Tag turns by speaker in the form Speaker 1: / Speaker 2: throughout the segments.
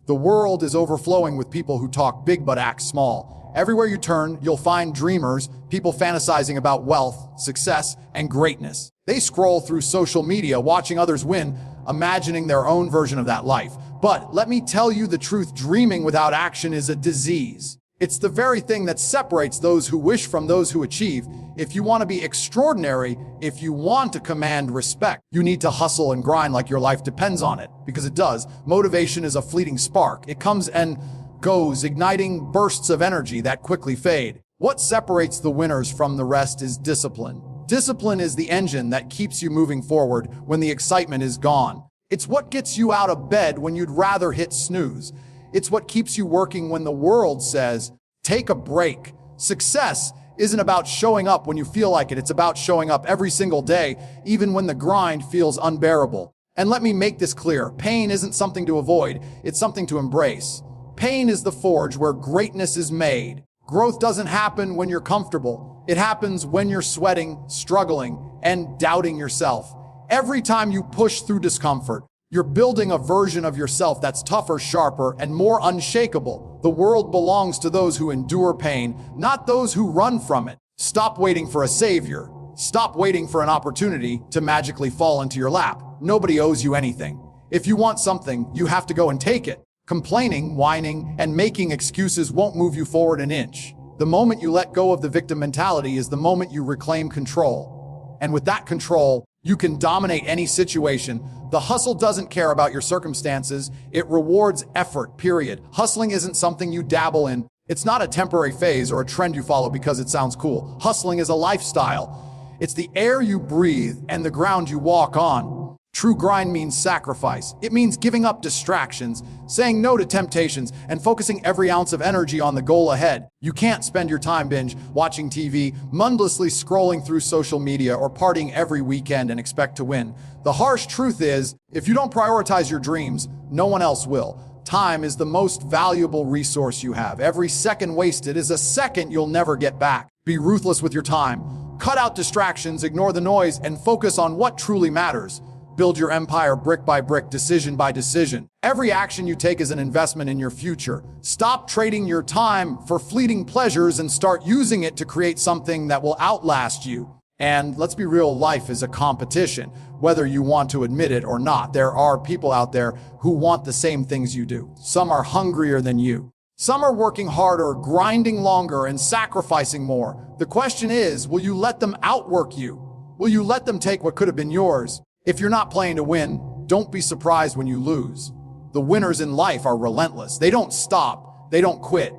Speaker 1: The world is overflowing with people who talk big but act small. Everywhere you turn, you'll find dreamers, people fantasizing about wealth, success, and greatness. They scroll through social media, watching others win, imagining their own version of that life. But let me tell you the truth, dreaming without action is a disease. It's the very thing that separates those who wish from those who achieve. If you want to be extraordinary, if you want to command respect, you need to hustle and grind like your life depends on it, because it does. Motivation is a fleeting spark. It comes and goes, igniting bursts of energy that quickly fade. What separates the winners from the rest is discipline. Discipline is the engine that keeps you moving forward when the excitement is gone. It's what gets you out of bed when you'd rather hit snooze. It's what keeps you working when the world says, take a break. Success isn't about showing up when you feel like it. It's about showing up every single day, even when the grind feels unbearable. And let me make this clear. Pain isn't something to avoid. It's something to embrace. Pain is the forge where greatness is made. Growth doesn't happen when you're comfortable. It happens when you're sweating, struggling, and doubting yourself. Every time you push through discomfort, you're building a version of yourself that's tougher, sharper, and more unshakable. The world belongs to those who endure pain, not those who run from it. Stop waiting for a savior. Stop waiting for an opportunity to magically fall into your lap. Nobody owes you anything. If you want something, you have to go and take it. Complaining, whining, and making excuses won't move you forward an inch. The moment you let go of the victim mentality is the moment you reclaim control. And with that control, you can dominate any situation. The hustle doesn't care about your circumstances. It rewards effort, period. Hustling isn't something you dabble in. It's not a temporary phase or a trend you follow because it sounds cool. Hustling is a lifestyle. It's the air you breathe and the ground you walk on. True grind means sacrifice. It means giving up distractions, saying no to temptations, and focusing every ounce of energy on the goal ahead. You can't spend your time binge watching TV, mindlessly scrolling through social media, or partying every weekend and expect to win. The harsh truth is, if you don't prioritize your dreams, no one else will. Time is the most valuable resource you have. Every second wasted is a second you'll never get back. Be ruthless with your time. Cut out distractions, ignore the noise, and focus on what truly matters. Build your empire brick by brick, decision by decision. Every action you take is an investment in your future. Stop trading your time for fleeting pleasures and start using it to create something that will outlast you. And let's be real, life is a competition, whether you want to admit it or not. There are people out there who want the same things you do. Some are hungrier than you. Some are working harder, grinding longer, and sacrificing more. The question is, will you let them outwork you? Will you let them take what could have been yours? If you're not playing to win, don't be surprised when you lose. The winners in life are relentless. They don't stop. They don't quit.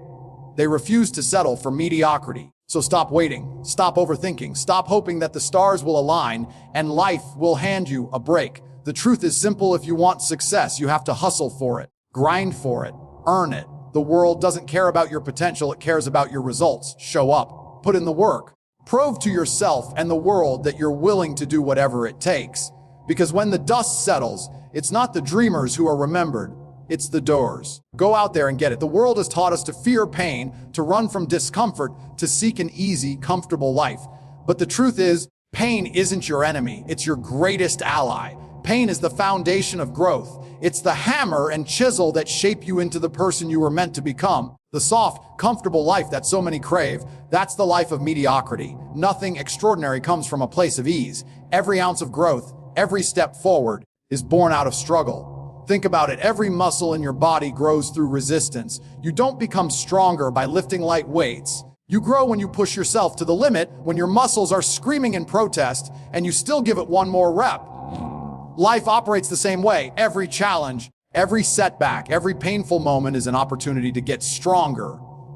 Speaker 1: They refuse to settle for mediocrity. So stop waiting. Stop overthinking. Stop hoping that the stars will align and life will hand you a break. The truth is simple. If you want success, you have to hustle for it, grind for it, earn it. The world doesn't care about your potential. It cares about your results. Show up. Put in the work. Prove to yourself and the world that you're willing to do whatever it takes. Because when the dust settles, it's not the dreamers who are remembered, it's the doers. Go out there and get it. The world has taught us to fear pain, to run from discomfort, to seek an easy, comfortable life. But the truth is, pain isn't your enemy, it's your greatest ally. Pain is the foundation of growth. It's the hammer and chisel that shape you into the person you were meant to become. The soft, comfortable life that so many crave, that's the life of mediocrity. Nothing extraordinary comes from a place of ease. Every ounce of growth, every step forward is born out of struggle. Think about it. Every muscle in your body grows through resistance. You don't become stronger by lifting light weights. You grow when you push yourself to the limit, when your muscles are screaming in protest, and you still give it one more rep. Life operates the same way. Every challenge, every setback, every painful moment is an opportunity to get stronger.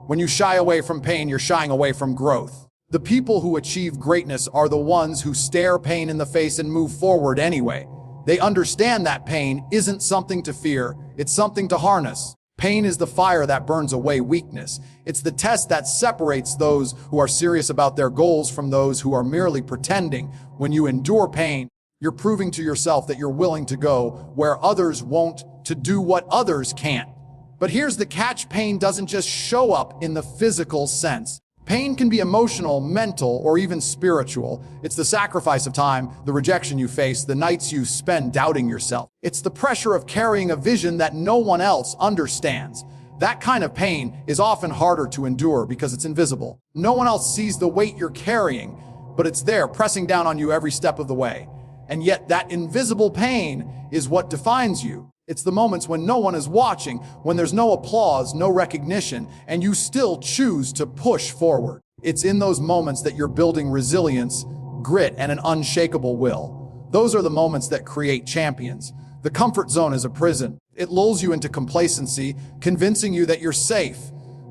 Speaker 1: When you shy away from pain, you're shying away from growth. The people who achieve greatness are the ones who stare pain in the face and move forward anyway. They understand that pain isn't something to fear, it's something to harness. Pain is the fire that burns away weakness. It's the test that separates those who are serious about their goals from those who are merely pretending. When you endure pain, you're proving to yourself that you're willing to go where others won't, to do what others can't. But here's the catch: pain doesn't just show up in the physical sense. Pain can be emotional, mental, or even spiritual. It's the sacrifice of time, the rejection you face, the nights you spend doubting yourself. It's the pressure of carrying a vision that no one else understands. That kind of pain is often harder to endure because it's invisible. No one else sees the weight you're carrying, but it's there, pressing down on you every step of the way. And yet that invisible pain is what defines you. It's the moments when no one is watching, when there's no applause, no recognition, and you still choose to push forward. It's in those moments that you're building resilience, grit, and an unshakable will. Those are the moments that create champions. The comfort zone is a prison. It lulls you into complacency, convincing you that you're safe,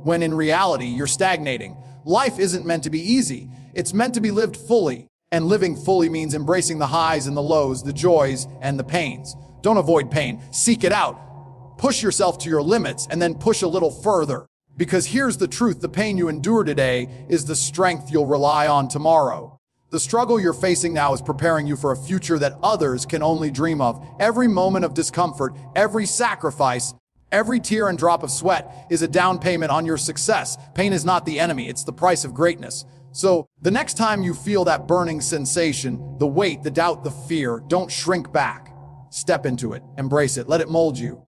Speaker 1: when in reality, you're stagnating. Life isn't meant to be easy. It's meant to be lived fully. And living fully means embracing the highs and the lows, the joys and the pains. Don't avoid pain. Seek it out. Push yourself to your limits and then push a little further. Because here's the truth, the pain you endure today is the strength you'll rely on tomorrow. The struggle you're facing now is preparing you for a future that others can only dream of. Every moment of discomfort, every sacrifice, every tear and drop of sweat is a down payment on your success. Pain is not the enemy, it's the price of greatness. So the next time you feel that burning sensation, the weight, the doubt, the fear, don't shrink back. Step into it, embrace it, let it mold you.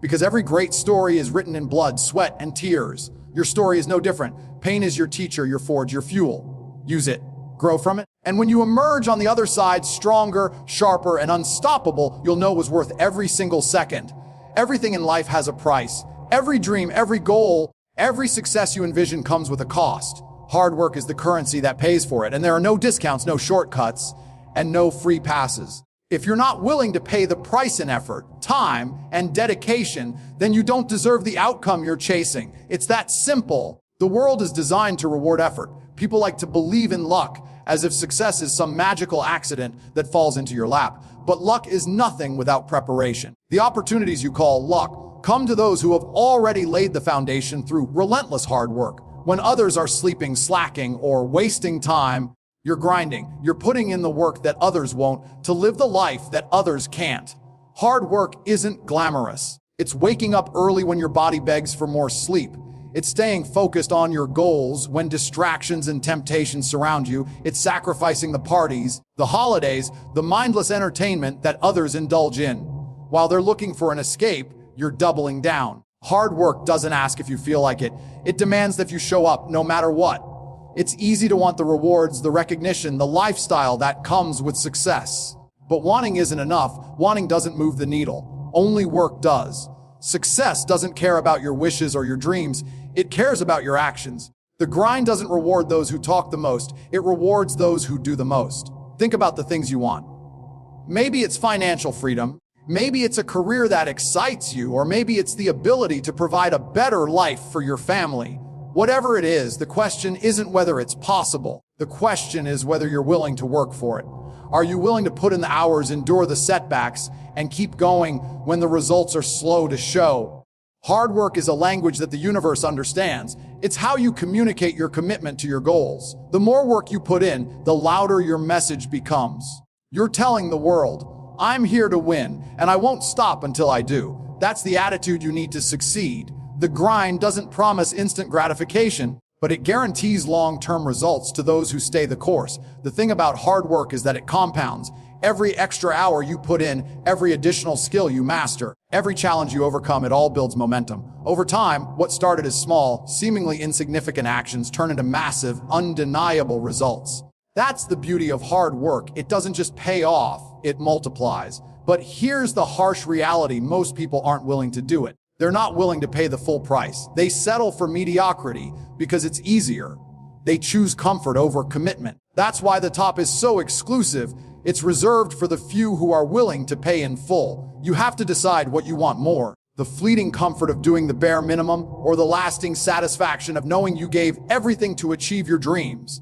Speaker 1: Because every great story is written in blood, sweat, and tears. Your story is no different. Pain is your teacher, your forge, your fuel. Use it, grow from it. And when you emerge on the other side, stronger, sharper, and unstoppable, you'll know it was worth every single second. Everything in life has a price. Every dream, every goal, every success you envision comes with a cost. Hard work is the currency that pays for it, and there are no discounts, no shortcuts, and no free passes. If you're not willing to pay the price in effort, time, and dedication, then you don't deserve the outcome you're chasing. It's that simple. The world is designed to reward effort. People like to believe in luck, as if success is some magical accident that falls into your lap. But luck is nothing without preparation. The opportunities you call luck come to those who have already laid the foundation through relentless hard work. When others are sleeping, slacking, or wasting time, you're grinding. You're putting in the work that others won't to live the life that others can't. Hard work isn't glamorous. It's waking up early when your body begs for more sleep. It's staying focused on your goals when distractions and temptations surround you. It's sacrificing the parties, the holidays, the mindless entertainment that others indulge in. While they're looking for an escape, you're doubling down. Hard work doesn't ask if you feel like it. It demands that you show up no matter what. It's easy to want the rewards, the recognition, the lifestyle that comes with success. But wanting isn't enough. Wanting doesn't move the needle. Only work does. Success doesn't care about your wishes or your dreams. It cares about your actions. The grind doesn't reward those who talk the most. It rewards those who do the most. Think about the things you want. Maybe it's financial freedom. Maybe it's a career that excites you, or maybe it's the ability to provide a better life for your family. Whatever it is, the question isn't whether it's possible. The question is whether you're willing to work for it. Are you willing to put in the hours, endure the setbacks, and keep going when the results are slow to show? Hard work is a language that the universe understands. It's how you communicate your commitment to your goals. The more work you put in, the louder your message becomes. You're telling the world, I'm here to win, and I won't stop until I do. That's the attitude you need to succeed. The grind doesn't promise instant gratification, but it guarantees long-term results to those who stay the course. The thing about hard work is that it compounds. Every extra hour you put in, every additional skill you master, every challenge you overcome, it all builds momentum. Over time, what started as small, seemingly insignificant actions turn into massive, undeniable results. That's the beauty of hard work. It doesn't just pay off, it multiplies. But here's the harsh reality: most people aren't willing to do it. They're not willing to pay the full price. They settle for mediocrity because it's easier. They choose comfort over commitment. That's why the top is so exclusive. It's reserved for the few who are willing to pay in full. You have to decide what you want more: the fleeting comfort of doing the bare minimum, or the lasting satisfaction of knowing you gave everything to achieve your dreams.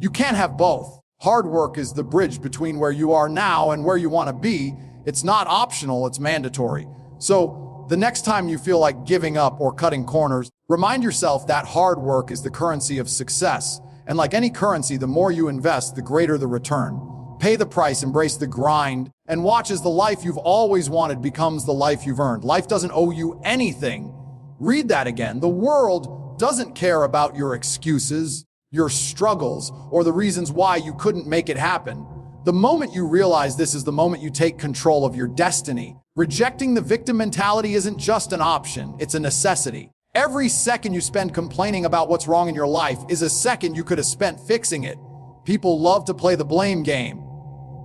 Speaker 1: You can't have both. Hard work is the bridge between where you are now and where you want to be. It's not optional, it's mandatory. So, the next time you feel like giving up or cutting corners, remind yourself that hard work is the currency of success. And like any currency, the more you invest, the greater the return. Pay the price, embrace the grind, and watch as the life you've always wanted becomes the life you've earned. Life doesn't owe you anything. Read that again. The world doesn't care about your excuses. your struggles, or the reasons why you couldn't make it happen. The moment you realize this is the moment you take control of your destiny. Rejecting the victim mentality isn't just an option, it's a necessity. Every second you spend complaining about what's wrong in your life is a second you could have spent fixing it. People love to play the blame game.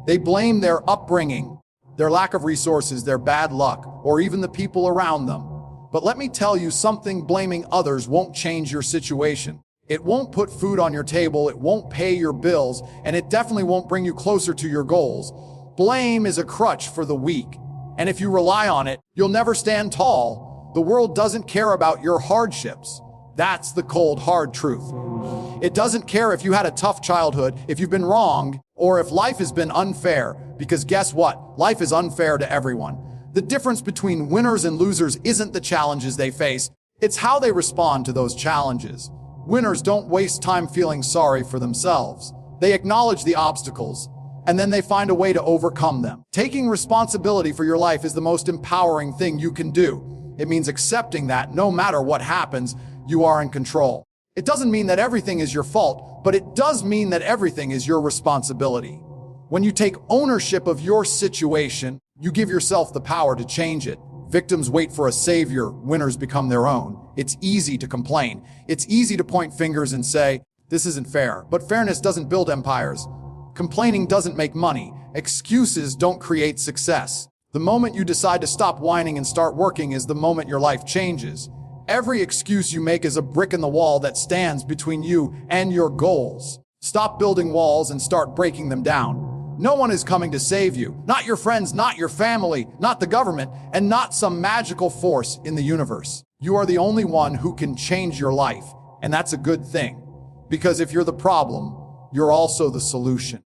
Speaker 1: They blame their upbringing, their lack of resources, their bad luck, or even the people around them. But let me tell you something, blaming others won't change your situation. It won't put food on your table, it won't pay your bills, and it definitely won't bring you closer to your goals. Blame is a crutch for the weak, and if you rely on it, you'll never stand tall. The world doesn't care about your hardships. That's the cold, hard truth. It doesn't care if you had a tough childhood, if you've been wronged, or if life has been unfair, because guess what? Life is unfair to everyone. The difference between winners and losers isn't the challenges they face, it's how they respond to those challenges. Winners don't waste time feeling sorry for themselves. They acknowledge the obstacles, and then they find a way to overcome them. Taking responsibility for your life is the most empowering thing you can do. It means accepting that no matter what happens, you are in control. It doesn't mean that everything is your fault, but it does mean that everything is your responsibility. When you take ownership of your situation, you give yourself the power to change it. Victims wait for a savior, winners become their own. It's easy to complain. It's easy to point fingers and say, this isn't fair. But fairness doesn't build empires. Complaining doesn't make money. Excuses don't create success. The moment you decide to stop whining and start working is the moment your life changes. Every excuse you make is a brick in the wall that stands between you and your goals. Stop building walls and start breaking them down. No one is coming to save you. Not your friends, not your family, not the government, and not some magical force in the universe. You are the only one who can change your life, and that's a good thing. Because if you're the problem, you're also the solution.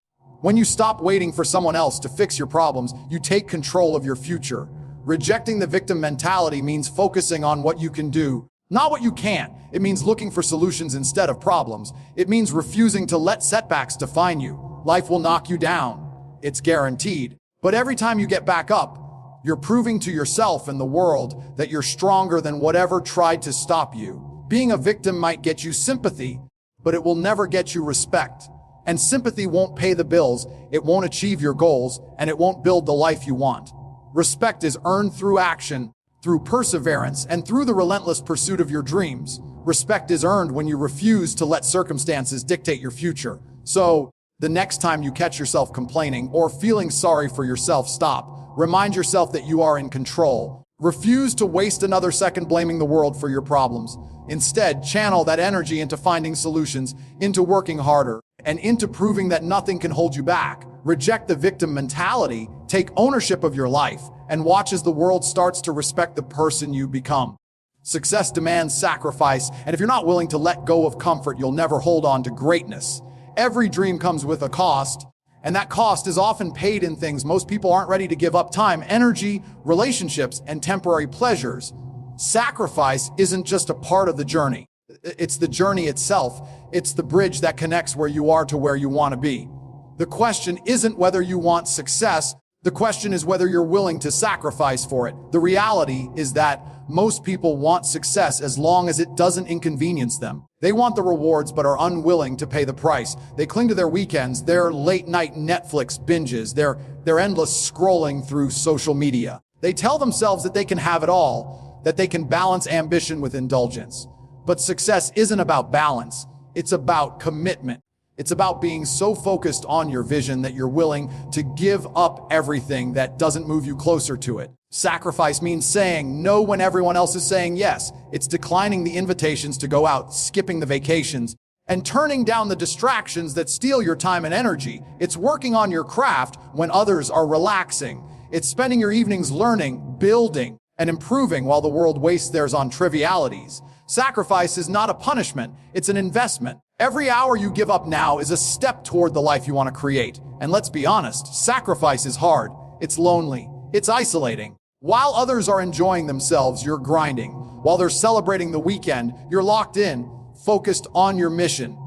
Speaker 1: When you stop waiting for someone else to fix your problems, you take control of your future. Rejecting the victim mentality means focusing on what you can do, not what you can't. It means looking for solutions instead of problems. It means refusing to let setbacks define you. Life will knock you down. It's guaranteed. But every time you get back up, you're proving to yourself and the world that you're stronger than whatever tried to stop you. Being a victim might get you sympathy, but it will never get you respect. And sympathy won't pay the bills, it won't achieve your goals, and it won't build the life you want. Respect is earned through action, through perseverance, and through the relentless pursuit of your dreams. Respect is earned when you refuse to let circumstances dictate your future. So, the next time you catch yourself complaining or feeling sorry for yourself, stop. Remind yourself that you are in control. Refuse to waste another second blaming the world for your problems. Instead, channel that energy into finding solutions, into working harder, and into proving that nothing can hold you back. Reject the victim mentality, take ownership of your life, and watch as the world starts to respect the person you become. Success demands sacrifice, and if you're not willing to let go of comfort, you'll never hold on to greatness. Every dream comes with a cost, and that cost is often paid in things most people aren't ready to give up: time, energy, relationships, and temporary pleasures. Sacrifice isn't just a part of the journey. It's the journey itself. It's the bridge that connects where you are to where you want to be. The question isn't whether you want success. The question is whether you're willing to sacrifice for it. The reality is that most people want success as long as it doesn't inconvenience them. They want the rewards but are unwilling to pay the price. They cling to their weekends, their late-night Netflix binges, their endless scrolling through social media. They tell themselves that they can have it all, that they can balance ambition with indulgence. But success isn't about balance. It's about commitment. It's about being so focused on your vision that you're willing to give up everything that doesn't move you closer to it. Sacrifice means saying no when everyone else is saying yes. It's declining the invitations to go out, skipping the vacations, and turning down the distractions that steal your time and energy. It's working on your craft when others are relaxing. It's spending your evenings learning, building, and improving while the world wastes theirs on trivialities. Sacrifice is not a punishment, it's an investment. Every hour you give up now is a step toward the life you want to create. And let's be honest, sacrifice is hard. It's lonely. It's isolating. While others are enjoying themselves, you're grinding. While they're celebrating the weekend, you're locked in, focused on your mission.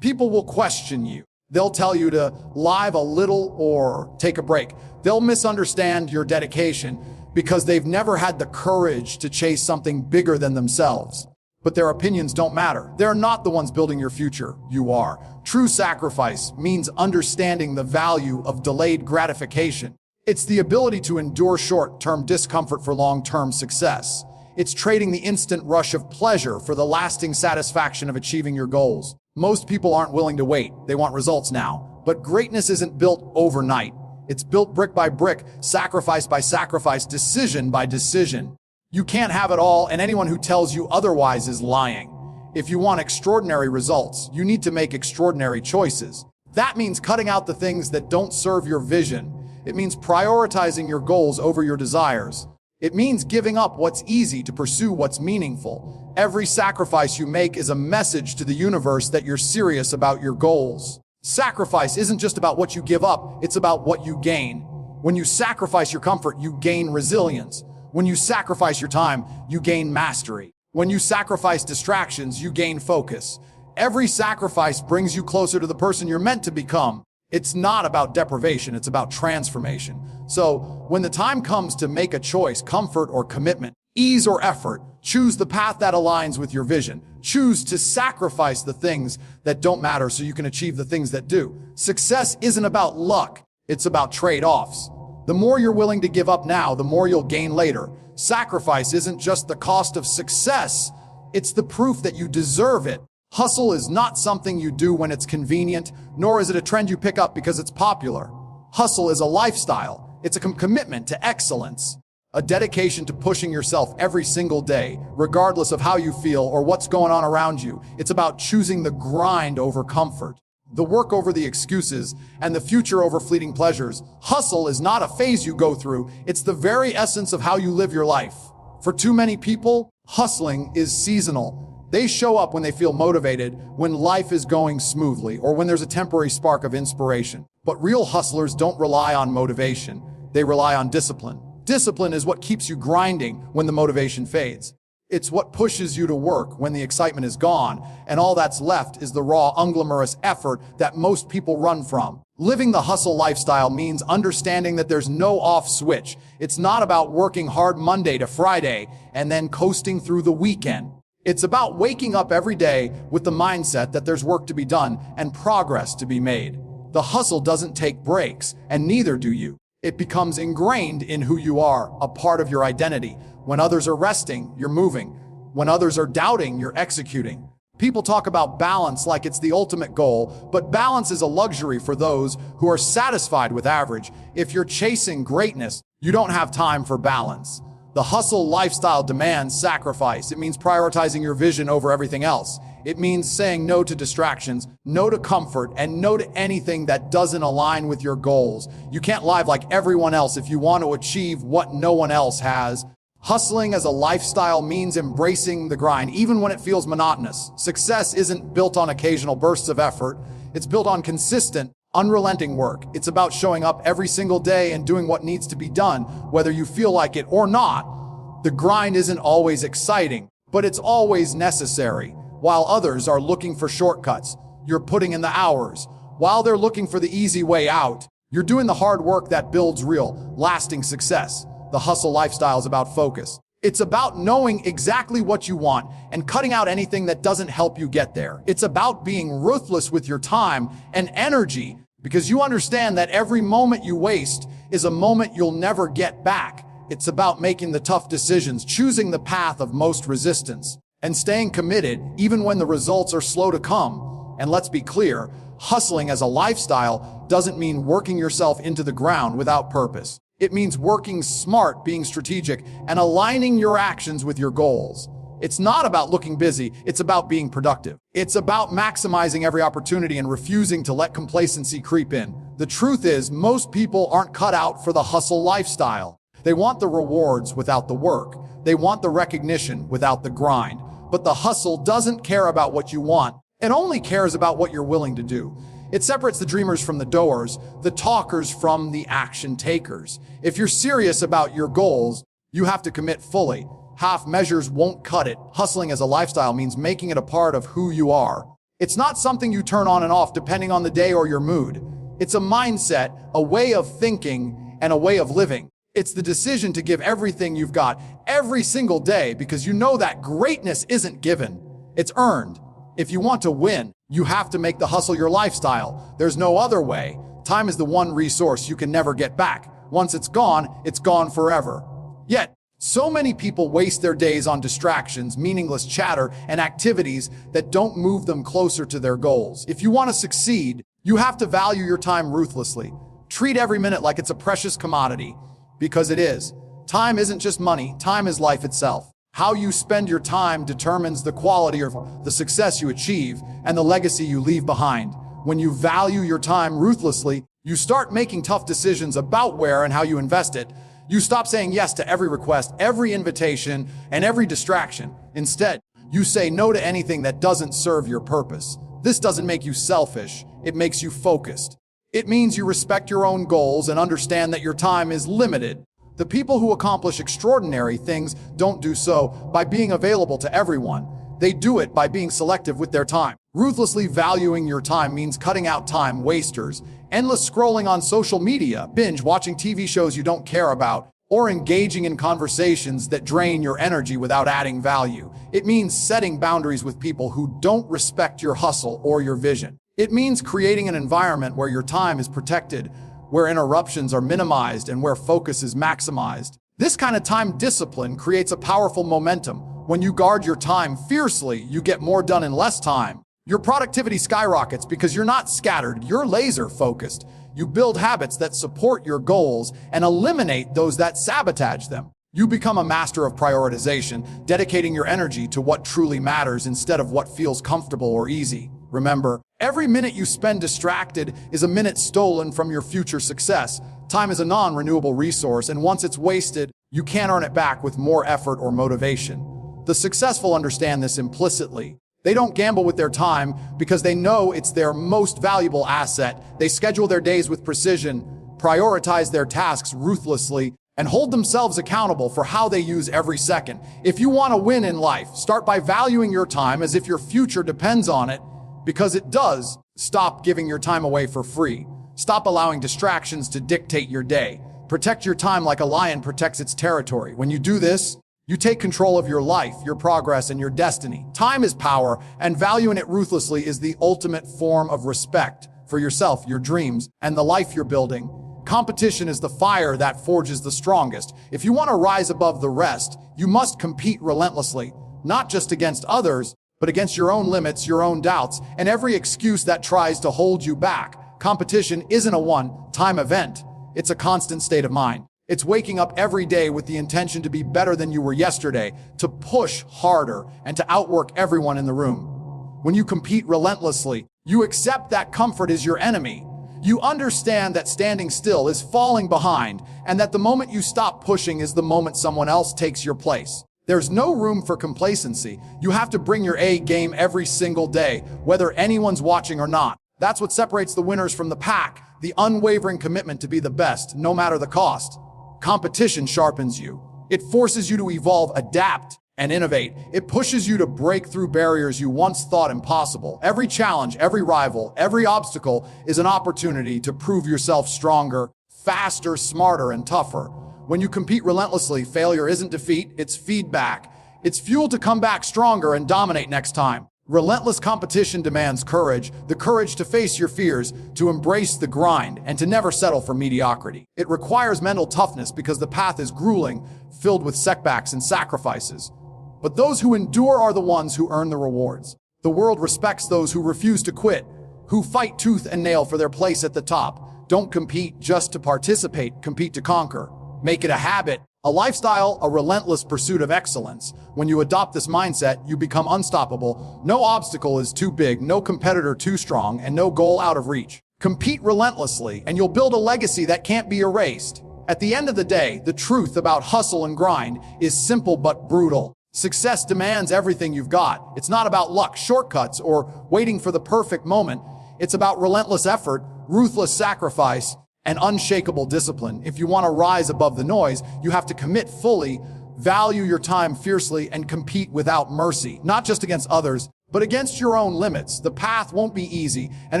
Speaker 1: People will question you. They'll tell you to live a little or take a break. They'll misunderstand your dedication because they've never had the courage to chase something bigger than themselves. but their opinions don't matter. They're not the ones building your future. You are. True sacrifice means understanding the value of delayed gratification. It's the ability to endure short-term discomfort for long-term success. It's trading the instant rush of pleasure for the lasting satisfaction of achieving your goals. Most people aren't willing to wait. They want results now. But greatness isn't built overnight. It's built brick by brick, sacrifice by sacrifice, decision by decision. You can't have it all, and anyone who tells you otherwise is lying. If you want extraordinary results, you need to make extraordinary choices. That means cutting out the things that don't serve your vision. It means prioritizing your goals over your desires. It means giving up what's easy to pursue what's meaningful. Every sacrifice you make is a message to the universe that you're serious about your goals. Sacrifice isn't just about what you give up, it's about what you gain. When you sacrifice your comfort, you gain resilience. When you sacrifice your time, you gain mastery. When you sacrifice distractions, you gain focus. Every sacrifice brings you closer to the person you're meant to become. It's not about deprivation, it's about transformation. So, when the time comes to make a choice, comfort or commitment, ease or effort, choose the path that aligns with your vision. Choose to sacrifice the things that don't matter so you can achieve the things that do. Success isn't about luck, it's about trade-offs. The more you're willing to give up now, the more you'll gain later. Sacrifice isn't just the cost of success, it's the proof that you deserve it. Hustle is not something you do when it's convenient, nor is it a trend you pick up because it's popular. Hustle is a lifestyle. It's a commitment to excellence, a dedication to pushing yourself every single day, regardless of how you feel or what's going on around you. It's about choosing the grind over comfort, the work over the excuses, and the future over fleeting pleasures. Hustle is not a phase you go through. It's the very essence of how you live your life. For too many people, hustling is seasonal. They show up when they feel motivated, when life is going smoothly, or when there's a temporary spark of inspiration. But real hustlers don't rely on motivation. They rely on discipline. Discipline is what keeps you grinding when the motivation fades. It's what pushes you to work when the excitement is gone, and all that's left is the raw, unglamorous effort that most people run from. Living the hustle lifestyle means understanding that there's no off switch. It's not about working hard Monday to Friday and then coasting through the weekend. It's about waking up every day with the mindset that there's work to be done and progress to be made. The hustle doesn't take breaks, and neither do you. It becomes ingrained in who you are, a part of your identity. When others are resting, you're moving. When others are doubting, you're executing. People talk about balance like it's the ultimate goal, but balance is a luxury for those who are satisfied with average. If you're chasing greatness, you don't have time for balance. The hustle lifestyle demands sacrifice. It means prioritizing your vision over everything else. It means saying no to distractions, no to comfort, and no to anything that doesn't align with your goals. You can't live like everyone else if you want to achieve what no one else has. Hustling as a lifestyle means embracing the grind, even when it feels monotonous. Success isn't built on occasional bursts of effort. It's built on consistent, unrelenting work. It's about showing up every single day and doing what needs to be done, whether you feel like it or not. The grind isn't always exciting, but it's always necessary. While others are looking for shortcuts, you're putting in the hours. While they're looking for the easy way out, you're doing the hard work that builds real, lasting success. The hustle lifestyle is about focus. It's about knowing exactly what you want and cutting out anything that doesn't help you get there. It's about being ruthless with your time and energy because you understand that every moment you waste is a moment you'll never get back. It's about making the tough decisions, choosing the path of most resistance, and staying committed even when the results are slow to come. And let's be clear, hustling as a lifestyle doesn't mean working yourself into the ground without purpose. It means working smart, being strategic, and aligning your actions with your goals. It's not about looking busy, it's about being productive. It's about maximizing every opportunity and refusing to let complacency creep in. The truth is, most people aren't cut out for the hustle lifestyle. They want the rewards without the work. They want the recognition without the grind. But the hustle doesn't care about what you want. It only cares about what you're willing to do. It separates the dreamers from the doers, the talkers from the action takers. If you're serious about your goals, you have to commit fully. Half measures won't cut it. Hustling as a lifestyle means making it a part of who you are. It's not something you turn on and off depending on the day or your mood. It's a mindset, a way of thinking, and a way of living. It's the decision to give everything you've got every single day because you know that greatness isn't given, it's earned. If you want to win, you have to make the hustle your lifestyle. There's no other way. Time is the one resource you can never get back. Once it's gone forever. Yet, so many people waste their days on distractions, meaningless chatter, and activities that don't move them closer to their goals. If you want to succeed, you have to value your time ruthlessly. Treat every minute like it's a precious commodity, because it is. Time isn't just money, time is life itself. How you spend your time determines the quality of the success you achieve and the legacy you leave behind. When you value your time ruthlessly, you start making tough decisions about where and how you invest it. You stop saying yes to every request, every invitation, and every distraction. Instead, you say no to anything that doesn't serve your purpose. This doesn't make you selfish, it makes you focused. It means you respect your own goals and understand that your time is limited. The people who accomplish extraordinary things don't do so by being available to everyone. They do it by being selective with their time. Ruthlessly valuing your time means cutting out time wasters, endless scrolling on social media, binge watching TV shows you don't care about, or engaging in conversations that drain your energy without adding value. It means setting boundaries with people who don't respect your hustle or your vision. It means creating an environment where your time is protected, where interruptions are minimized, and where focus is maximized. This kind of time discipline creates a powerful momentum. When you guard your time fiercely, you get more done in less time. Your productivity skyrockets because you're not scattered, you're laser focused. You build habits that support your goals and eliminate those that sabotage them. You become a master of prioritization, dedicating your energy to what truly matters instead of what feels comfortable or easy. Remember, every minute you spend distracted is a minute stolen from your future success. Time is a non-renewable resource, and once it's wasted, you can't earn it back with more effort or motivation. The successful understand this implicitly. They don't gamble with their time because they know it's their most valuable asset. They schedule their days with precision, prioritize their tasks ruthlessly, and hold themselves accountable for how they use every second. If you want to win in life, start by valuing your time as if your future depends on it, because it does. Stop giving your time away for free. Stop allowing distractions to dictate your day. Protect your time like a lion protects its territory. When you do this, you take control of your life, your progress, and your destiny. Time is power, and valuing it ruthlessly is the ultimate form of respect for yourself, your dreams, and the life you're building. Competition is the fire that forges the strongest. If you want to rise above the rest, you must compete relentlessly, not just against others, but against your own limits, your own doubts, and every excuse that tries to hold you back. Competition isn't a one-time event. It's a constant state of mind. It's waking up every day with the intention to be better than you were yesterday, to push harder, and to outwork everyone in the room. When you compete relentlessly, you accept that comfort is your enemy. You understand that standing still is falling behind, and that the moment you stop pushing is the moment someone else takes your place. There's no room for complacency. You have to bring your A game every single day, whether anyone's watching or not. That's what separates the winners from the pack, the unwavering commitment to be the best, no matter the cost. Competition sharpens you. It forces you to evolve, adapt, and innovate. It pushes you to break through barriers you once thought impossible. Every challenge, every rival, every obstacle is an opportunity to prove yourself stronger, faster, smarter, and tougher. When you compete relentlessly, failure isn't defeat, it's feedback. It's fuel to come back stronger and dominate next time. Relentless competition demands courage, the courage to face your fears, to embrace the grind, and to never settle for mediocrity. It requires mental toughness because the path is grueling, filled with setbacks and sacrifices. But those who endure are the ones who earn the rewards. The world respects those who refuse to quit, who fight tooth and nail for their place at the top. Don't compete just to participate, compete to conquer. Make it a habit, a lifestyle, a relentless pursuit of excellence. When you adopt this mindset, you become unstoppable. No obstacle is too big, no competitor too strong, and no goal out of reach. Compete relentlessly, and you'll build a legacy that can't be erased. At the end of the day, the truth about hustle and grind is simple but brutal. Success demands everything you've got. It's not about luck, shortcuts, or waiting for the perfect moment. It's about relentless effort, ruthless sacrifice, and unshakable discipline. If you want to rise above the noise, you have to commit fully, value your time fiercely, and compete without mercy, not just against others, but against your own limits. The path won't be easy, and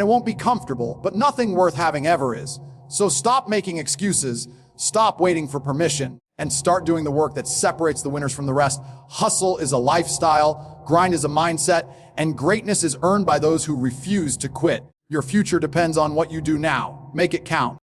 Speaker 1: it won't be comfortable, but nothing worth having ever is. So stop making excuses, stop waiting for permission, and start doing the work that separates the winners from the rest. Hustle is a lifestyle, grind is a mindset, and greatness is earned by those who refuse to quit. Your future depends on what you do now. Make it count.